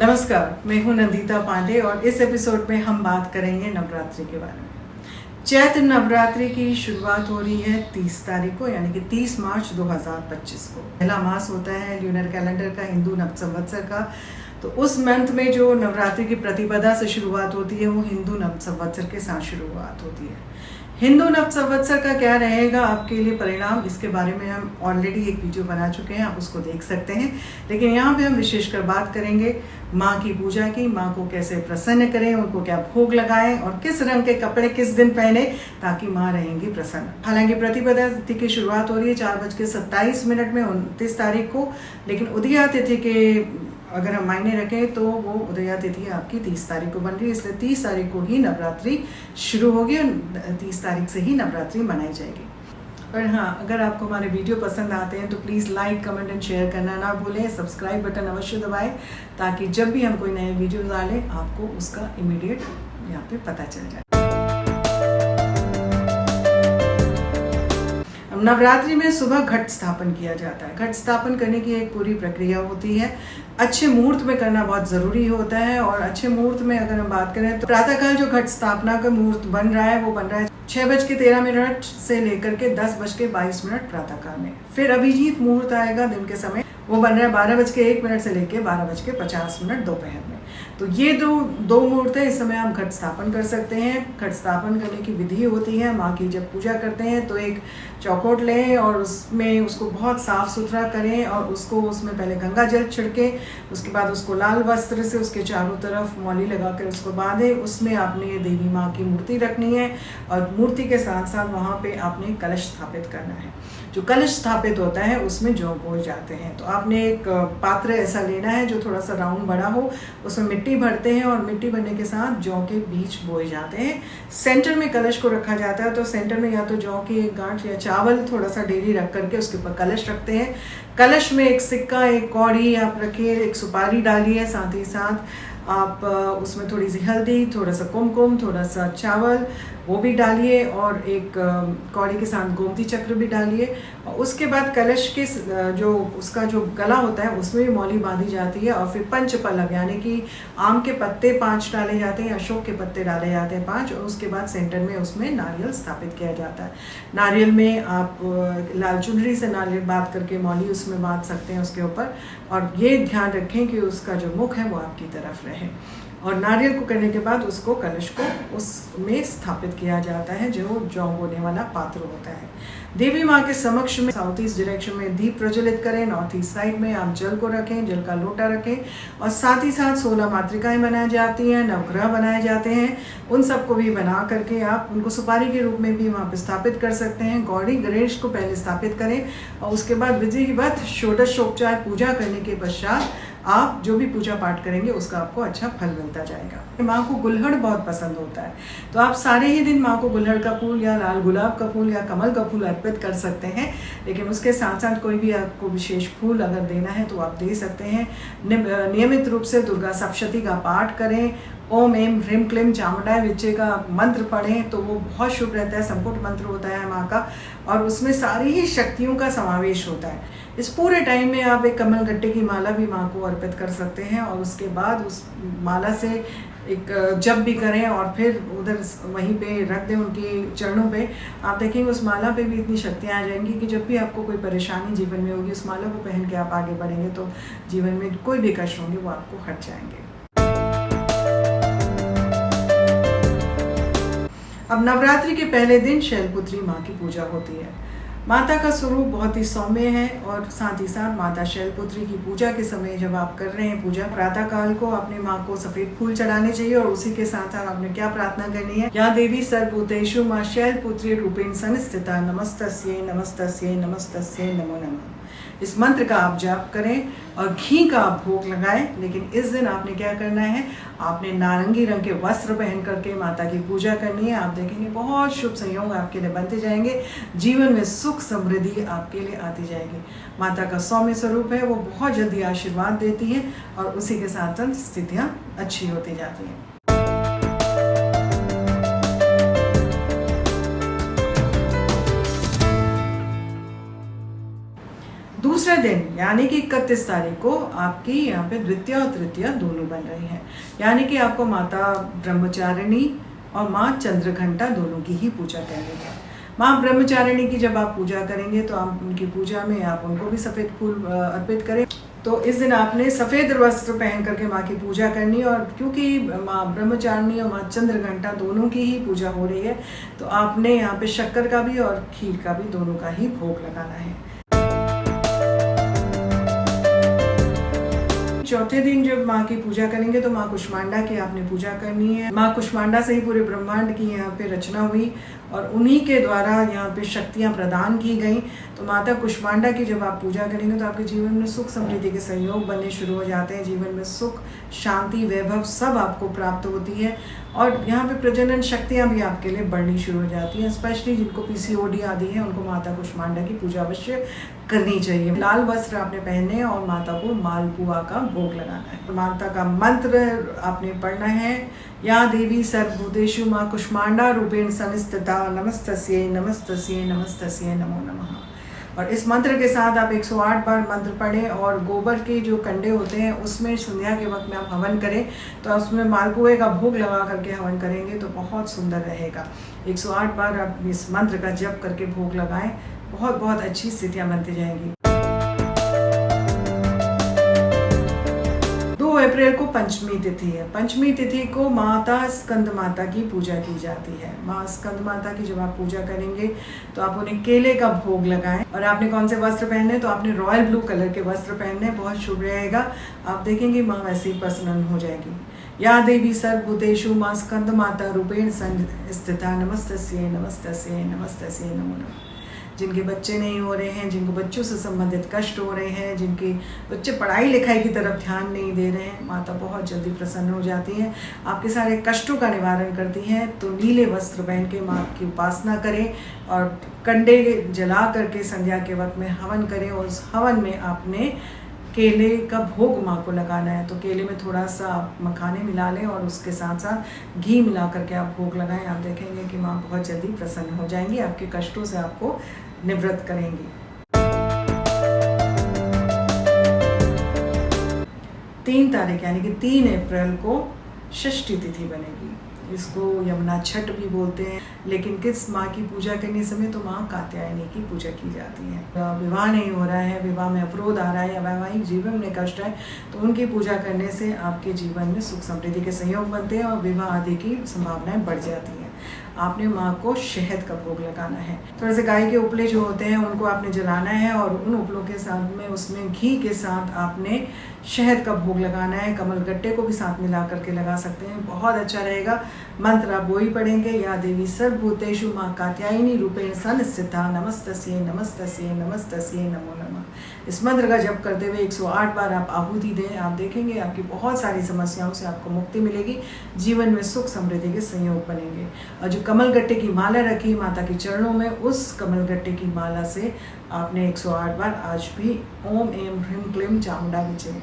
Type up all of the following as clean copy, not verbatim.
नमस्कार, मैं हूं नंदिता पांडे और इस एपिसोड में हम बात करेंगे नवरात्रि के बारे में। चैत्र नवरात्रि की शुरुआत हो रही है 30 तारीख को, यानी कि 30 मार्च 2025 को। पहला मास होता है ल्यूनर कैलेंडर का, हिंदू नव संवत्सर का। तो उस मंथ में जो नवरात्रि की प्रतिपदा से शुरुआत होती है वो हिंदू नव संवत्सर के साथ शुरुआत होती है। हिंदू नव संवत्सर का क्या रहेगा आपके लिए परिणाम, इसके बारे में हम ऑलरेडी एक वीडियो बना चुके हैं, आप उसको देख सकते हैं। लेकिन यहाँ पे हम विशेषकर बात करेंगे माँ की पूजा की, माँ को कैसे प्रसन्न करें, उनको क्या भोग लगाएं और किस रंग के कपड़े किस दिन पहने ताकि माँ रहेंगी प्रसन्न। हालांकि प्रतिपदा तिथि की शुरुआत हो रही है 4:27 में 29 तारीख को, लेकिन उदया तिथि के अगर हम मायने रखें तो वो उदया तिथि आपकी 30 तारीख को बन रही है, इसलिए 30 तारीख को ही नवरात्रि शुरू होगी और 30 तारीख से ही नवरात्रि मनाई जाएगी। और हाँ, अगर आपको हमारे वीडियो पसंद आते हैं तो please like, comment and share करना ना भूलें। सब्सक्राइब बटन अवश्य दबाएं ताकि जब भी हम कोई नए वीडियो डालें आपको उसका इमीडिएट यहाँ पे पता चल जाए। नवरात्रि में सुबह घट स्थापन किया जाता है। घट स्थापन करने की एक पूरी प्रक्रिया होती है। अच्छे मुहूर्त में करना बहुत ज़रूरी होता है और अच्छे मुहूर्त में अगर हम बात करें तो प्रातःकाल जो घट स्थापना का मुहूर्त बन रहा है वो बन रहा है 6:13 से लेकर के 10:22 प्रातःकाल में। फिर अभिजीत मुहूर्त आएगा दिन के समय, वो बन रहा है 12:01 से लेकर 12:50 दोपहर में। तो ये दो मुहूर्त है, इस समय आप घट स्थापन कर सकते हैं। घट स्थापन करने की विधि होती है, माँ की जब पूजा करते हैं तो एक चौकोट लें और उसमें उसको बहुत साफ सुथरा करें और उसको उसमें पहले गंगा जल छिड़कें, उसके बाद उसको लाल वस्त्र से उसके चारों तरफ मौली लगाकर उसको बांधें। उसमें आपने देवी माँ की मूर्ति रखनी है और मूर्ति के साथ साथ वहाँ पे आपने कलश स्थापित करना है। जो कलश स्थापित होता है उसमें जौ बोए जाते हैं। तो आपने एक पात्र ऐसा लेना है जो थोड़ा सा राउंड बड़ा हो, उसमें मिट्टी भरते हैं और मिट्टी भरने के साथ जौ के बीज बोए जाते हैं। सेंटर में कलश को रखा जाता है, तो सेंटर में या तो जौ की एक गांठ या चावल थोड़ा सा डेली रख करके उसके ऊपर कलश रखते हैं। कलश में एक सिक्का, एक कौड़ी आप रखिए, एक सुपारी डालिए, साथ ही साथ आप उसमें थोड़ी सी हल्दी, थोड़ा सा कुमकुम, थोड़ा सा चावल वो भी डालिए और एक कौड़ी के साथ गोमती चक्र भी डालिए। और उसके बाद कलश के जो उसका जो गला होता है उसमें भी मौली बांधी जाती है और फिर पंचपल्लव यानी कि आम के पत्ते 5 डाले जाते हैं, अशोक के पत्ते डाले जाते हैं 5, और उसके बाद सेंटर में उसमें नारियल स्थापित किया जाता है। नारियल में आप लाल चुनरी से नारियल बांध करके मौली उसमें बांध सकते हैं उसके ऊपर, और ये ध्यान रखें कि उसका जो मुख है वो आपकी तरफ रहे। और नारियल को करने के बाद उसको कलश को उसमें स्थापित किया जाता है जो जौ बोने वाला पात्र होता है। देवी माँ के समक्ष में साउथ ईस्ट डायरेक्शन में दीप प्रज्वलित करें, नॉर्थ ईस्ट साइड में आप जल को रखें, जल का लोटा रखें, और साथ ही साथ 16 मातृकाएं बनाई जाती हैं, नवग्रह बनाए जाते हैं, उन सबको भी बना करके आप उनको सुपारी के रूप में भी वहाँ पर स्थापित कर सकते हैं। गौरी गणेश को पहले स्थापित करें और उसके बाद विधिवत षोडशोपचार पूजा करने के पश्चात आप जो भी पूजा पाठ करेंगे उसका आपको अच्छा फल मिलता जाएगा। माँ को गुलहड़ बहुत पसंद होता है, तो आप सारे ही दिन माँ को गुलहड़ का फूल या लाल गुलाब का फूल या कमल का फूल अर्पित कर सकते हैं। लेकिन उसके साथ साथ कोई भी आपको विशेष फूल अगर देना है तो आप दे सकते हैं। नियमित रूप से दुर्गा सप्तशती का पाठ करें, ओम एम ह्रीम क्लीम चामुंडाय विच्चे का मंत्र पढ़ें तो वो बहुत शुभ रहता है। संपुट मंत्र होता है माँ का और उसमें सारी ही शक्तियों का समावेश होता है। इस पूरे टाइम में आप एक कमल गट्टे की माला भी माँ को अर्पित कर सकते हैं और उसके बाद उस माला से एक जप भी करें और फिर उधर वहीं पे रख दें उनके चरणों पे। आप देखेंगे उस माला पे भी इतनी शक्तियाँ आ जाएंगी कि जब भी आपको कोई परेशानी जीवन में होगी उस माला को पहन के आप आगे बढ़ेंगे तो जीवन में कोई भी कष्ट होंगे वो आपको हट जाएंगे। अब नवरात्रि के पहले दिन शैलपुत्री माँ की पूजा होती है। माता का स्वरूप बहुत ही सौम्य है और साथ ही साथ माता शैलपुत्री की पूजा के समय जब आप कर रहे हैं पूजा, प्रातः काल को अपने माँ को सफेद फूल चढ़ाने चाहिए और उसी के साथ साथ आपने क्या प्रार्थना करनी है, या देवी सर्वभूतेषु माँ शैलपुत्री रूपेण संस्थिता नमस्तस्यै नमस्तस्यै नमस्तस्यै नमो नमः। इस मंत्र का आप जाप करें और घी का आप भोग लगाएं। लेकिन इस दिन आपने क्या करना है, आपने नारंगी रंग के वस्त्र पहन करके माता की पूजा करनी है। आप देखेंगे बहुत शुभ संयोग आपके लिए बनते जाएंगे, जीवन में सुख समृद्धि आपके लिए आती जाएगी। माता का सौम्य स्वरूप है, वो बहुत जल्दी आशीर्वाद देती है और उसी के साथ साथ स्थितियाँ अच्छी होती जाती हैं। दूसरे दिन यानी कि 31 तारीख को आपकी यहाँ पे द्वितीया और तृतीया दोनों बन रही हैं, यानी कि आपको माता ब्रह्मचारिणी और माँ चंद्रघंटा दोनों की ही पूजा करनी है। माँ ब्रह्मचारिणी की जब आप पूजा करेंगे तो आप उनकी पूजा में आप उनको भी सफ़ेद फूल अर्पित करें। तो इस दिन आपने सफ़ेद वस्त्र पहन करके माँ की पूजा करनी है, और क्योंकि माँ ब्रह्मचारिणी और माँ चंद्रघंटा दोनों की ही पूजा हो रही है तो आपने यहाँ पे शक्कर का भी और खीर का भी दोनों का ही भोग लगाना है। चौथे दिन जब माँ की पूजा करेंगे तो माँ कुष्मांडा की आपने पूजा करनी है। माँ कुष्मांडा से ही पूरे ब्रह्मांड की यहाँ पे रचना हुई और उन्हीं के द्वारा यहाँ पे शक्तियाँ प्रदान की गई। तो माता कुष्मांडा की जब आप पूजा करेंगे तो आपके जीवन में सुख समृद्धि के संयोग बनने शुरू हो जाते हैं। जीवन में सुख, शांति, वैभव सब आपको प्राप्त होती है और यहाँ पे प्रजनन शक्तियाँ भी आपके लिए बढ़नी शुरू हो जाती हैं। स्पेशली जिनको PCOD आदि है उनको माता कुष्मांडा की पूजा अवश्य करनी चाहिए। लाल वस्त्र आपने पहने और माता को मालपुआ का भोग लगाना है। माता का मंत्र आपने पढ़ना है, या देवी सर्वभूतेषु माँ कुष्मांडा रूपेण संस्थिता नमस्तस्यै नमस्तस्यै नमस्तस्यै नमो नमः। और इस मंत्र के साथ आप 108 बार मंत्र पढ़ें और गोबर के जो कंडे होते हैं उसमें संध्या के वक्त में आप हवन करें। तो उसमें मालपुए का भोग लगा करके हवन करेंगे तो बहुत सुंदर रहेगा। 108 बार आप इस मंत्र का जप करके भोग लगाएं, बहुत बहुत अच्छी स्थितियाँ बनती जाएंगी। 2 अप्रैल को पंचमी तिथि है। पंचमी तिथि को माता स्कंद माता की पूजा की जाती है। माँ स्कंद माता की जब आप पूजा करेंगे तो आप उन्हें केले का भोग लगाएं। और आपने कौन से वस्त्र पहनने, तो आपने रॉयल ब्लू कलर के वस्त्र पहनने, बहुत शुभ रहेगा। आप देखेंगे माँ वैसे ही प्रसन्न हो जाएगी। या देवी सर्वभूतेषु माँ स्कंद माता रूपेण संस्थिता नमस्तस्यै नमस्तस्यै नमस्तस्यै नमो नमः। जिनके बच्चे नहीं हो रहे हैं, जिनको बच्चों से संबंधित कष्ट हो रहे हैं, जिनके बच्चे पढ़ाई लिखाई की तरफ ध्यान नहीं दे रहे हैं, माता बहुत जल्दी प्रसन्न हो जाती हैं, आपके सारे कष्टों का निवारण करती हैं। तो नीले वस्त्र पहन के माँ की उपासना करें और कंडे जला करके संध्या के वक्त में हवन करें और उस हवन में आपने केले का भोग माँ को लगाना है। तो केले में थोड़ा सा आप मखाने मिला लें और उसके साथ साथ घी मिला करके आप भोग लगाएं। आप देखेंगे कि माँ बहुत जल्दी प्रसन्न हो जाएंगी, आपके कष्टों से आपको निवृत्त करेंगी। 3 तारीख यानी कि 3 अप्रैल को षष्ठी तिथि बनेगी। इसको यमुना छठ भी बोलते हैं, लेकिन किस माँ की पूजा करने समय तो माँ कात्यायनी की पूजा की जाती है। विवाह नहीं हो रहा है, विवाह में अवरोध आ रहा है या वैवाहिक जीवन में कष्ट है तो उनकी पूजा करने से आपके जीवन में सुख समृद्धि के संयोग बनते हैं और विवाह आदि की संभावनाएं बढ़ जाती हैं। आपने माँ को शहद का भोग लगाना है। थोड़े से गाय के उपले जो होते हैं उनको आपने जलाना है और उन उपलों के साथ में उसमें घी के साथ आपने शहद का भोग लगाना है। कमल गट्टे को भी साथ मिला करके लगा सकते हैं, बहुत अच्छा रहेगा। मंत्र आप वही पढ़ेंगे, या देवी सर्वभूतेषु माँ कात्यायनी रूपेण संस्थिता नमस्तस्यै नमस्तस्यै नमस्तस्यै नमो नमः। इस मंत्र का जप करते हुए 108 बार आप आहुति दें। आप देखेंगे आपकी बहुत सारी समस्याओं से आपको मुक्ति मिलेगी, जीवन में सुख समृद्धि के संयोग बनेंगे। और जो कमल गट्टे की माला रखी माता के चरणों में, उस कमल गट्टे की माला से आपने 108 बार आज भी ओम एम ह्रीम क्लीम चामुंडा विचे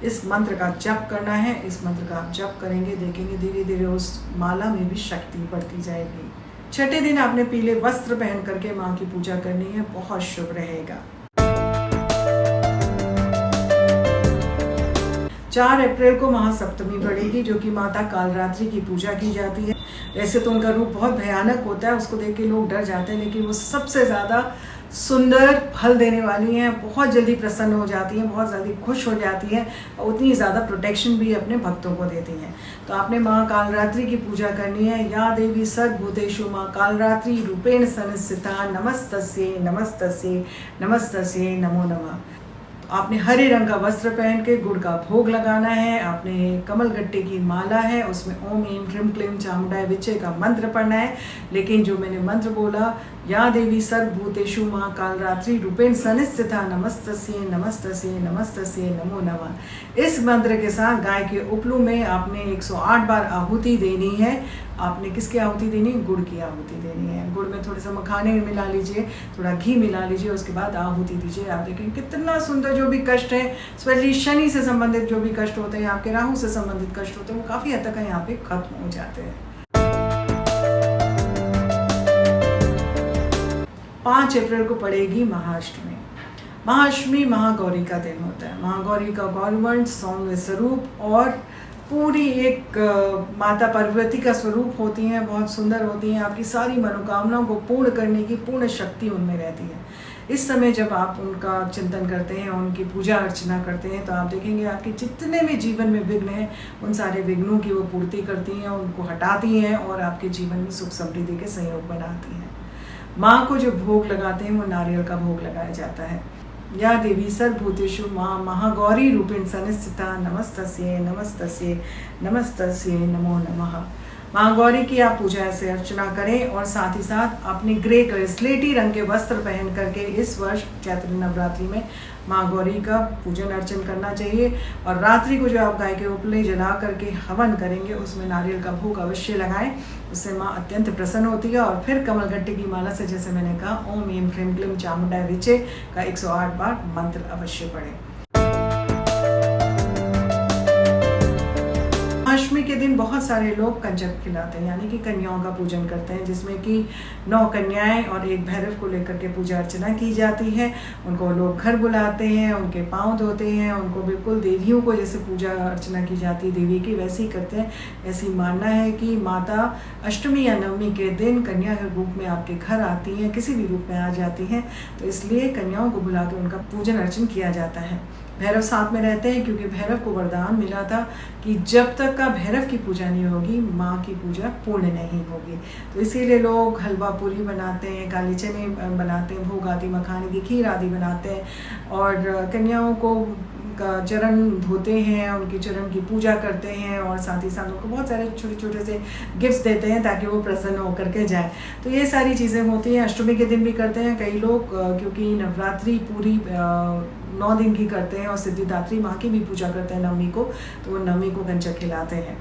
इस मंत्र का जप करना है। इस मंत्र का आप जप करेंगे, देखेंगे धीरे धीरे उस माला में भी शक्ति बढ़ती जाएगी। छठे दिन आपने पीले वस्त्र पहन करके माँ की पूजा करनी है, बहुत शुभ रहेगा। 4 अप्रैल को महासप्तमी पड़ेगी, जो कि माता कालरात्रि की पूजा की जाती है। वैसे तो उनका रूप बहुत भयानक होता है, उसको देख के लोग डर जाते हैं, लेकिन वो सबसे ज़्यादा सुंदर फल देने वाली हैं। बहुत जल्दी प्रसन्न हो जाती हैं, बहुत जल्दी खुश हो जाती हैं और उतनी ज़्यादा प्रोटेक्शन भी अपने भक्तों को देती हैं। तो आपने माँ कालरात्रि की पूजा करनी है। या देवी सर्वभूतेषु माँ कालरात्रि रूपेण संस्थिता नमस्तस्यै नमस्तस्यै नमस्तस्यै नमो नमः। आपने हरे रंग का वस्त्र पहन के गुड़ का भोग लगाना है। आपने कमल गट्टे की माला है, उसमें ओम ह्रीम ह्रीम क्लीम चामुंडाय विचे का मंत्र पढ़ना है। लेकिन जो मैंने मंत्र बोला, या देवी सर्वभूतेषु माँ कालरात्रि रूपेण संस्थिता नमस्तस्यै नमस्तस्यै नमस्तस्यै नमो नमः, इस मंत्र के साथ गाय के उपलू में आपने 108 बार आहुति देनी है। आपने किसकी आहुति देनी है? गुड़ की आहुति देनी है। गुड़ में थोड़े से मखाने मिला लीजिए, थोड़ा घी मिला लीजिए, उसके बाद आहुति दीजिए। आप देखेंगे कितना सुंदर, जो भी कष्ट है, स्पेशली शनि से संबंधित जो भी कष्ट होते हैं, आपके राहु से संबंधित कष्ट होते हैं, वो काफ़ी हद तक यहाँ पे खत्म हो जाते हैं। 5 अप्रैल को पड़ेगी महाअष्टमी। महाअष्टमी महागौरी का दिन होता है। महागौरी का गौरवर्ण सौम्य स्वरूप और पूरी एक माता पार्वती का स्वरूप होती हैं, बहुत सुंदर होती हैं। आपकी सारी मनोकामनाओं को पूर्ण करने की पूर्ण शक्ति उनमें रहती है। इस समय जब आप उनका चिंतन करते हैं, उनकी पूजा अर्चना करते हैं, तो आप देखेंगे आपके जितने भी जीवन में विघ्न हैं, उन सारे विघ्नों की वो पूर्ति करती हैं, उनको हटाती हैं और आपके जीवन में सुख समृद्धि के संयोग बनाती हैं। माँ को जो भोग लगाते हैं वो नारियल का भोग लगाया जाता है। या देवी सर्वभूतेषु माँ महागौरी रूपेण संस्थिता नमस्तस्यै नमस्तस्यै नमस्तस्यै नमो नमः। माँ गौरी की आप पूजा से अर्चना करें और साथ ही साथ अपने ग्रे कलर स्लेटी रंग के वस्त्र पहन करके इस वर्ष चैत्र नवरात्रि में माँ गौरी का पूजन अर्चन करना चाहिए। और रात्रि को जो आप गाय के उपले जला करके हवन करेंगे उसमें नारियल का भोग अवश्य लगाएं, उससे माँ अत्यंत प्रसन्न होती है। और फिर कमलगट्टे की माला से, जैसे मैंने कहा, ओम ऐं ह्रीं क्लीं चामुंडाय विचे का 108 बार मंत्र अवश्य पढ़ें। अष्टमी के दिन बहुत सारे लोग कंजक खिलाते हैं, यानी कि कन्याओं का पूजन करते हैं, जिसमें कि 9 कन्याएं और एक भैरव को लेकर के पूजा अर्चना की जाती है। उनको लोग घर बुलाते हैं, उनके पांव धोते हैं, उनको बिल्कुल देवियों को जैसे पूजा अर्चना की जाती है देवी की वैसे ही करते हैं। ऐसी मानना है कि माता अष्टमी या नवमी के दिन कन्या के रूप में आपके घर आती हैं, किसी भी रूप में आ जाती हैं, तो इसलिए कन्याओं को बुला के उनका पूजन अर्चन किया जाता है। भैरव साथ में रहते हैं, क्योंकि भैरव को वरदान मिला था कि जब तक का भैरव की पूजा नहीं होगी माँ की पूजा पूर्ण नहीं होगी। तो इसीलिए लोग हलवा पूरी बनाते हैं, काले चने बनाते हैं, भोग आदि मखाने की खीर आदि बनाते हैं और कन्याओं को का चरण धोते हैं, उनके चरण की पूजा करते हैं और साथ ही साथ उनको बहुत सारे छोटे छोटे से गिफ्ट्स देते हैं ताकि वो प्रसन्न होकर के जाए। तो ये सारी चीज़ें होती हैं। अष्टमी के दिन भी करते हैं कई लोग, क्योंकि नवरात्रि पूरी 9 दिन की करते हैं और सिद्धिदात्री माँ की भी पूजा करते हैं नवमी को, तो वो नवमी को कंजक खिलाते हैं।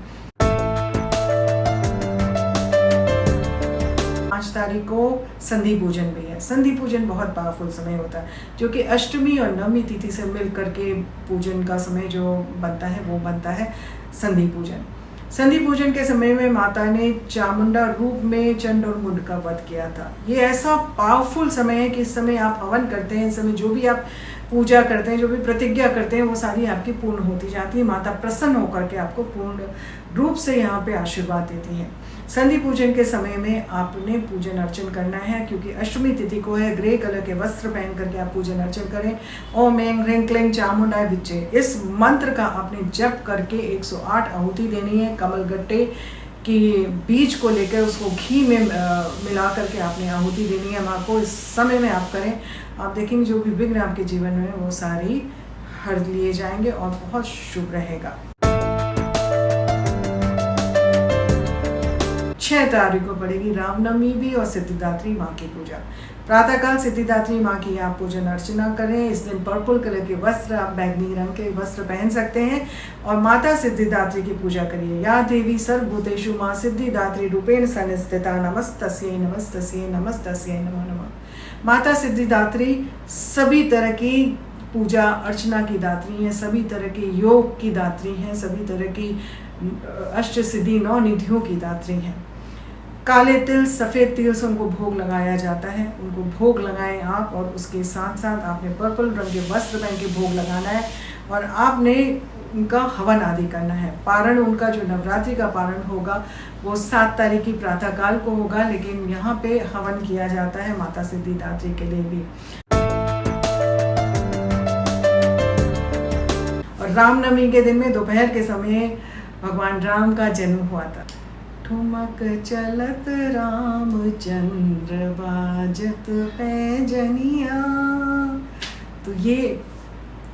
5 तारीख को संधि पूजन भी है। संधि पूजन बहुत पावरफुल समय होता है, जो कि अष्टमी और नवमी तिथि से मिल करके पूजन का समय जो बनता है वो बनता है संधि पूजन। संधि पूजन के समय में माता ने चामुंडा रूप में चंड और मुंड का वध किया था। ये ऐसा पावरफुल समय है कि इस समय आप हवन करते हैं, इस समय जो भी आप पूजा करते हैं, जो भी प्रतिज्ञा करते हैं, वो सारी आपकी पूर्ण होती जाती है। माता प्रसन्न होकर के आपको पूर्ण रूप से यहाँ पे आशीर्वाद देती है। संधि पूजन के समय में आपने पूजन अर्चन करना है, क्योंकि अष्टमी तिथि को है। ग्रे कलर के वस्त्र पहन करके आप पूजन अर्चन करें। ओम ऐं ह्रीं क्लीं चामुंडाय विचे, इस मंत्र का आपने जप करके 108 आहुति देनी है। कमलगट्टे कि बीज को लेकर उसको घी में मिला करके आपने आहुति देनी है माँ को। इस समय में आप करें, आप देखेंगे जो भी विघ्न आपके जीवन में वो सारी हर लिए जाएंगे और बहुत शुभ रहेगा। 6 तारीख को पड़ेगी रामनवमी भी और सिद्धिदात्री माँ की पूजा। प्रातःकाल सिद्धिदात्री माँ की आप पूजन अर्चना करें। इस दिन पर्पल कलर के वस्त्र, आप बैगनी रंग के वस्त्र पहन सकते हैं और माता सिद्धिदात्री की पूजा करिए। या देवी सर्वभूतेषु माँ सिद्धिदात्री रूपेण संस्थिता नमस्तस्यै नमस्तस्यै नमस्तस्यै नमो नमः। माता सिद्धिदात्री सभी तरह की पूजा अर्चना की दात्री हैं, सभी तरह के योग की दात्री हैं, सभी तरह की अष्ट सिद्धि 9 निधियों की दात्री हैं। काले तिल सफ़ेद तिल से उनको भोग लगाया जाता है। उनको भोग लगाएं आप, और उसके साथ साथ आपने पर्पल रंग के वस्त्र पहन के भोग लगाना है और आपने उनका हवन आदि करना है। पारण उनका जो नवरात्रि का पारण होगा वो 7 तारीख की प्रातःकाल को होगा, लेकिन यहाँ पे हवन किया जाता है माता सिद्धिदात्री के लिए भी। और रामनवमी के दिन में दोपहर के समय भगवान राम का जन्म हुआ था। ठुमक चलत रामचंद्र बाजत पैजनिया। तो ये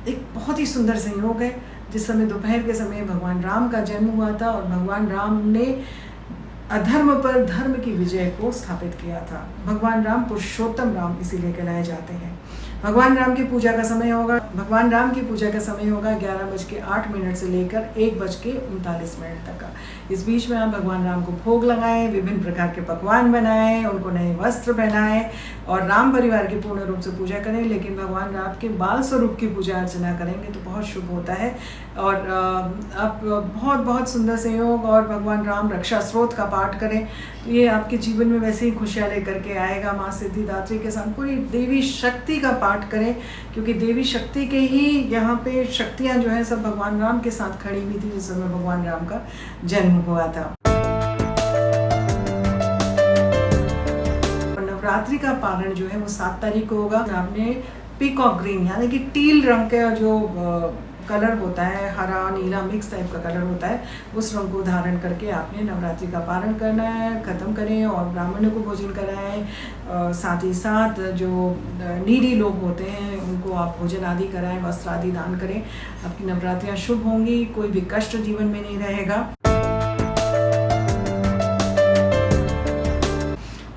एक बहुत ही सुंदर संयोग है, जिस समय दोपहर के समय भगवान राम का जन्म हुआ था और भगवान राम ने अधर्म पर धर्म की विजय को स्थापित किया था। भगवान राम पुरुषोत्तम राम इसीलिए कहलाए जाते हैं। भगवान राम की पूजा का समय होगा 11:08 से लेकर 1:39 तक का। इस बीच में आप भगवान राम को भोग लगाएं, विभिन्न प्रकार के पकवान बनाएं, उनको नए वस्त्र पहनाएं और राम परिवार की पूर्ण रूप से पूजा करें। लेकिन भगवान राम के बाल स्वरूप की पूजा अर्चना करेंगे तो बहुत शुभ होता है। और आप बहुत सुंदर संयोग, और भगवान राम रक्षा स्रोत का पाठ करें तो ये आपके जीवन में वैसे ही खुशियाँ लेकर के आएगा। माँ सिद्धिदात्री के साथ पूरी देवी शक्ति का पाठ करें, क्योंकि देवी शक्ति के ही यहाँ पे शक्तियाँ जो हैं सब भगवान राम के साथ खड़ी हुई थी जिस समय भगवान राम का जन्म हुआ था। नवरात्रि का पारण जो है वो 7 तारीख को होगा। आपने पीकॉक ग्रीन यानी कि टील रंग का जो कलर होता है, हरा नीला मिक्स टाइप का कलर होता है, उस रंग को धारण करके आपने नवरात्रि का पारण करना है, ख़त्म करें और ब्राह्मणों को भोजन कराएं। साथ ही साथ जो नीडी लोग होते हैं उनको आप भोजन आदि कराएं, वस्त्र आदि दान करें। आपकी नवरात्रियाँ शुभ होंगी, कोई भी कष्ट जीवन में नहीं रहेगा।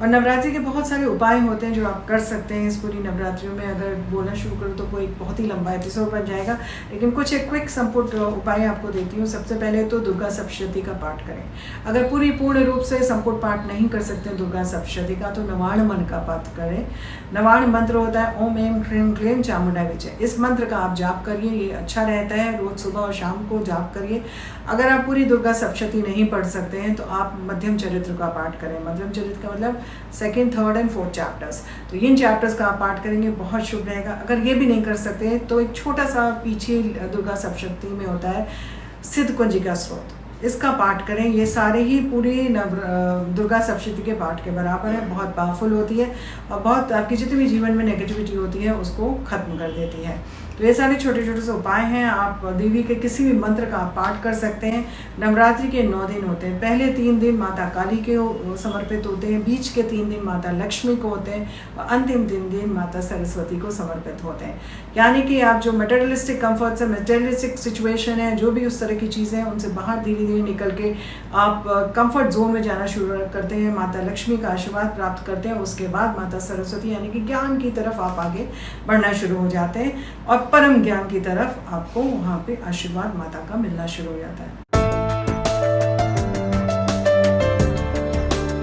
और नवरात्रि के बहुत सारे उपाय होते हैं जो आप कर सकते हैं इस पूरी नवरात्रियों में। अगर बोलना शुरू करूँ तो कोई बहुत ही लंबा एपिसोड बन जाएगा, लेकिन कुछ एक क्विक संपुट उपाय आपको देती हूँ। सबसे पहले तो दुर्गा सप्तशती का पाठ करें। अगर पूर्ण रूप से संपुट पाठ नहीं कर सकते दुर्गा सप्तशती का तो नवाण मन का पाठ करें। नवाण मंत्र होता है ओम एम ह्रीं क्लीं चामुंडा विजय। इस मंत्र का आप जाप करिए, ये अच्छा रहता है। रोज सुबह और शाम को जाप करिए। अगर आप पूरी दुर्गा सप्तशती नहीं पढ़ सकते हैं तो आप मध्यम चरित्र का पाठ करें। मध्यम चरित्र का मतलब 2nd, 3rd and 4th chapters. तो इन चैप्टर्स का आप पाठ करेंगे, बहुत शुभ रहेगा। अगर ये भी नहीं कर सकते तो एक छोटा सा पीछे दुर्गा सप्तशती में होता है सिद्ध कुंजिका स्त्रोत, इसका पाठ करें। ये सारे ही पूरी दुर्गा सप्तशती के पाठ के बराबर है। बहुत पावरफुल होती है और बहुत आपकी जितनी भी जीवन में नेगेटिविटी होती है उसको खत्म कर देती है। तो ये सारे छोटे छोटे से उपाय हैं। आप देवी के किसी भी मंत्र का आप पाठ कर सकते हैं। नवरात्रि के 9 दिन होते हैं। पहले 3 दिन माता काली के समर्पित होते हैं, बीच के 3 दिन माता लक्ष्मी को होते हैं और अंतिम 3 दिन माता सरस्वती को समर्पित होते हैं। यानी कि आप जो मटेरियलिस्टिक कंफर्ट्स है, मटेरियलिस्टिक सिचुएशन है, जो भी उस तरह की चीज़ें हैं उनसे बाहर धीरे धीरे निकल के आप कंफर्ट जोन में जाना शुरू करते हैं। माता लक्ष्मी का आशीर्वाद प्राप्त करते हैं। उसके बाद माता सरस्वती यानी कि ज्ञान की तरफ आप आगे बढ़ना शुरू हो जाते हैं और परम ज्ञान की तरफ आपको वहाँ पे आशीर्वाद माता का मिलना शुरू हो जाता है।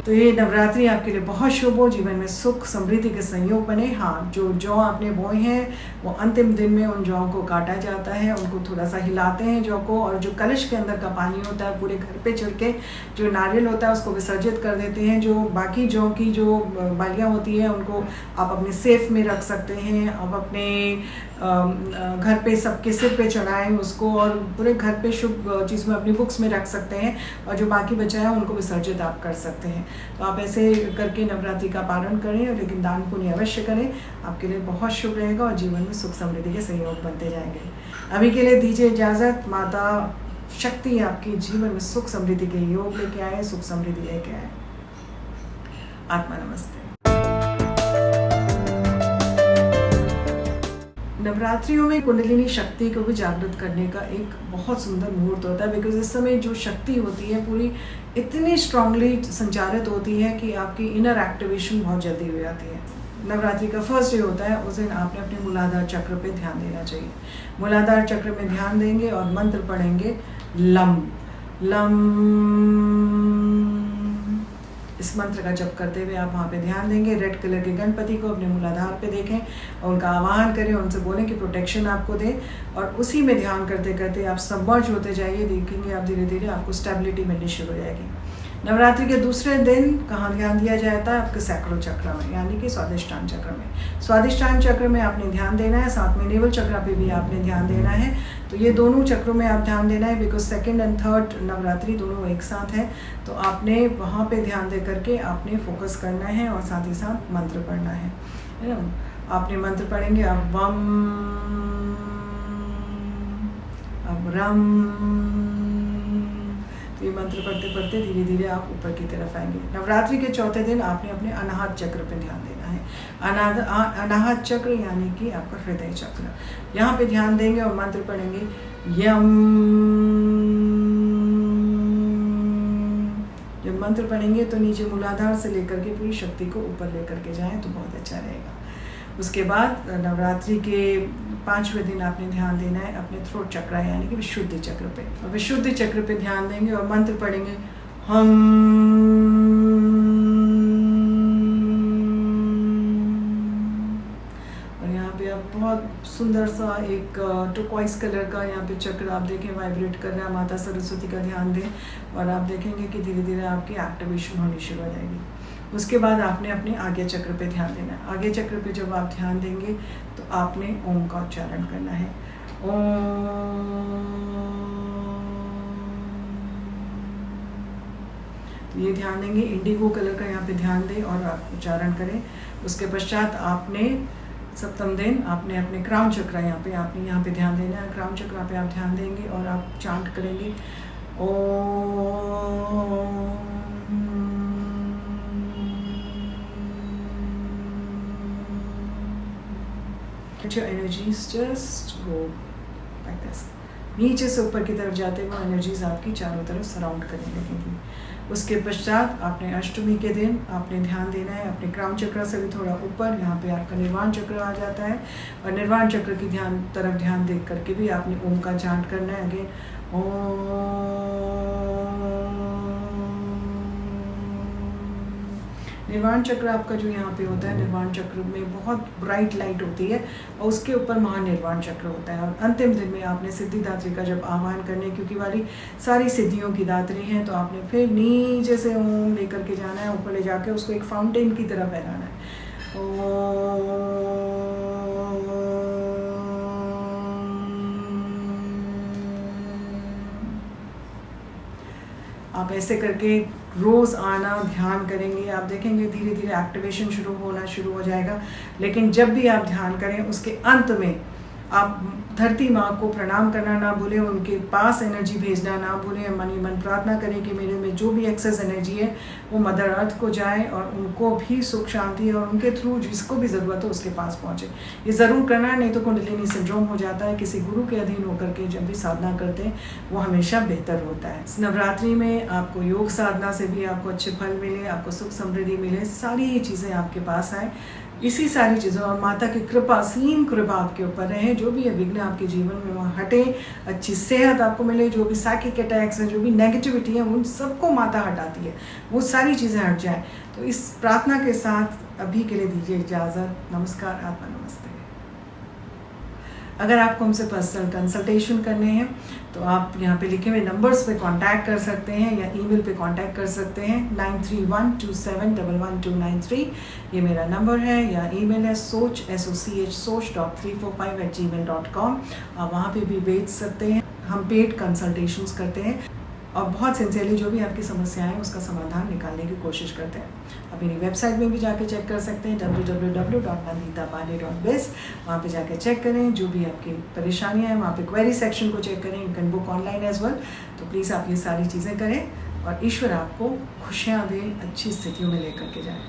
तो ये नवरात्रि आपके लिए बहुत शुभ हो, जीवन में सुख समृद्धि के संयोग बने। हाँ, जो जौ आपने बोए हैं वो अंतिम दिन में उन जौ को काटा जाता है, उनको थोड़ा सा हिलाते हैं जौ को, और जो कलश के अंदर का पानी होता है पूरे घर पे छिड़के जो नारियल होता है उसको विसर्जित कर देते हैं। जो बाकी जौ की जो बालियाँ होती हैं उनको आप अपने सेफ में रख सकते हैं। आप अपने घर पे सबके सिर पे चढ़ाएं उसको, और पूरे घर पे शुभ चीज़ में अपनी बुक्स में रख सकते हैं, और जो बाकी बचा है उनको विसर्जित आप कर सकते हैं। तो आप ऐसे करके नवरात्रि का पारण करें, लेकिन दान पुण्य अवश्य करें। आपके लिए बहुत शुभ रहेगा और जीवन में सुख समृद्धि के संयोग बनते जाएंगे। अभी के लिए दीजिए इजाज़त। माता शक्ति आपके जीवन में सुख समृद्धि के योग लेके आए, सुख समृद्धि लेके आए। आत्मा नमस्ते। नवरात्रियों में कुंडलिनी शक्ति को भी जागृत करने का एक बहुत सुंदर मुहूर्त होता है, बिकॉज इस समय जो शक्ति होती है पूरी इतनी स्ट्रांगली संचारित होती है कि आपकी इनर एक्टिवेशन बहुत जल्दी हो जाती है। नवरात्रि का फर्स्ट डे होता है, उस दिन आपने अपने मूलाधार चक्र पे ध्यान देना चाहिए। मूलाधार चक्र में ध्यान देंगे और मंत्र पढ़ेंगे लम लम। इस मंत्र का जप करते हुए आप वहाँ पे ध्यान देंगे। रेड कलर के गणपति को अपने मूलाधार पे देखें और उनका आवाहन करें, उनसे बोलें कि प्रोटेक्शन आपको दें, और उसी में ध्यान करते करते आप सबमर्ज होते जाइए। देखेंगे आप धीरे धीरे आपको स्टेबिलिटी मिलनी शुरू हो जाएगी। नवरात्रि के दूसरे दिन कहाँ ध्यान दिया जाता है? आपके सैक्रल चक्र में, यानी कि स्वादिष्टान चक्र में। स्वादिष्टान चक्र में आपने ध्यान देना है, साथ में नेवल चक्र पे भी आपने ध्यान देना है। तो ये दोनों चक्रों में आप ध्यान देना है, because 2nd and 3rd Navratri दोनों एक साथ है। तो आपने वहाँ पे ध्यान दे करके आपने फोकस करना है और साथ ही साथ मंत्र पढ़ना है ना। आपने मंत्र पढ़ेंगे अब वम, अब रम। ये मंत्र पढ़ते पढ़ते धीरे धीरे आप ऊपर की तरफ आएंगे। नवरात्रि के चौथे दिन आपने अपने अनाहत चक्र पे ध्यान देना है। अनाहत चक्र यानी कि आपका हृदय चक्र, यहाँ पे ध्यान देंगे और मंत्र पढ़ेंगे यम। जब मंत्र पढ़ेंगे तो नीचे मूलाधार से लेकर के पूरी शक्ति को ऊपर लेकर के जाएं तो बहुत अच्छा रहेगा। उसके बाद नवरात्रि के 5वें दिन आपने ध्यान देना है अपने थ्रोट चक्र यानी कि विशुद्धि चक्र पे। और विशुद्धि चक्र पे ध्यान देंगे और मंत्र पढ़ेंगे हम। और यहाँ पे आप बहुत सुंदर सा एक टर्कोइज कलर का यहाँ पे चक्र आप देखें वाइब्रेट कर रहा है। माता सरस्वती का ध्यान दें और आप देखेंगे कि धीरे धीरे आपकी एक्टिवेशन होनी शुरू हो जाएगी। उसके बाद आपने अपने आज्ञा चक्र पे ध्यान देना है। आज्ञा चक्र पे जब आप ध्यान देंगे तो आपने ओम का उच्चारण करना है। तो ये ध्यान देंगे, इंडिगो कलर का यहाँ पे ध्यान दें और आप उच्चारण करें। उसके पश्चात आपने सप्तम दिन आपने अपने क्राउन चक्र आपने यहाँ पे ध्यान देना है। क्राउन चक्र पे आप ध्यान देंगे और आप चांट करेंगे ओम। Your energies just go like this. नीचे से ऊपर की तरफ जाते हुए एनर्जीज आपकी चारों तरफ सराउंड करने लगेंगी। उसके पश्चात आपने अष्टमी के दिन आपने ध्यान देना है अपने क्राउन चक्र से भी थोड़ा ऊपर, यहाँ पे आपका निर्वाण चक्र आ जाता है और निर्वाण चक्र की तरफ ध्यान देख करके भी आपने ओम का चांट करना है। अगेन निर्वाण चक्र आपका जो यहाँ पे होता है, निर्वाण चक्र में बहुत ब्राइट लाइट होती है और उसके ऊपर महानिर्वाण चक्र होता है। और अंतिम दिन में आपने सिद्धिदात्री का जब आह्वान करने, क्योंकि वाली सारी सिद्धियों की दात्री हैं, तो आपने फिर नीचे से ओम लेकर के जाना है, ऊपर ले जाके उसको एक फाउंटेन की तरह फैलाना है। आप ऐसे करके रोज़ आना ध्यान करेंगे, आप देखेंगे धीरे धीरे एक्टिवेशन शुरू हो जाएगा। लेकिन जब भी आप ध्यान करें उसके अंत में आप धरती माँ को प्रणाम करना ना भूलें, उनके पास एनर्जी भेजना ना भूलें। मन ही मन प्रार्थना करें कि मेरे में जो भी एक्सेस एनर्जी है वो मदर अर्थ को जाए और उनको भी सुख शांति और उनके थ्रू जिसको भी ज़रूरत हो उसके पास पहुँचे। ये ज़रूर करना है, नहीं तो कुंडलिनी सिंड्रोम हो जाता है। किसी गुरु के अधीन होकर के जब भी साधना करते हैं वो हमेशा बेहतर होता है। इस नवरात्रि में आपको योग साधना से भी आपको अच्छे फल मिले, आपको सुख समृद्धि मिले, सारी ये चीज़ें आपके पास आए। इसी सारी चीज़ों और माता की कृपा, असीम कृपा आपके ऊपर रहे। जो भी विघ्न आपके जीवन में वहाँ हटे, अच्छी सेहत आपको मिले, जो भी साइकिक अटैक्स हैं, जो भी नेगेटिविटी है, उन सबको माता हटाती है, वो सारी चीज़ें हट जाएं। तो इस प्रार्थना के साथ अभी के लिए दीजिए इजाज़त। नमस्कार, आत्मा नमस्ते। अगर आपको हमसे पर्सनल कंसल्टेशन करने हैं तो आप यहाँ पे लिखे हुए नंबर्स पे कांटेक्ट कर सकते हैं या ईमेल पे कांटेक्ट कर सकते हैं। 9312711293 ये मेरा नंबर है, या ईमेल है soch.345@gmail.com। आप वहाँ पे भी भेज सकते हैं। हम पेड कंसल्टेशंस करते हैं और बहुत सिंसियरली जो भी आपकी समस्याएं हैं उसका समाधान निकालने की कोशिश करते हैं। आप मेरी वेबसाइट में भी जाके चेक कर सकते हैं www.nanditapandey.biz। वहाँ पे जाके चेक करें जो भी आपकी परेशानियां हैं, वहाँ पे क्वेरी सेक्शन को चेक करें। You can book online as well. तो प्लीज़ आप ये सारी चीज़ें करें और ईश्वर आपको खुशियाँ दे, अच्छी स्थितियों में लेकर के जाए।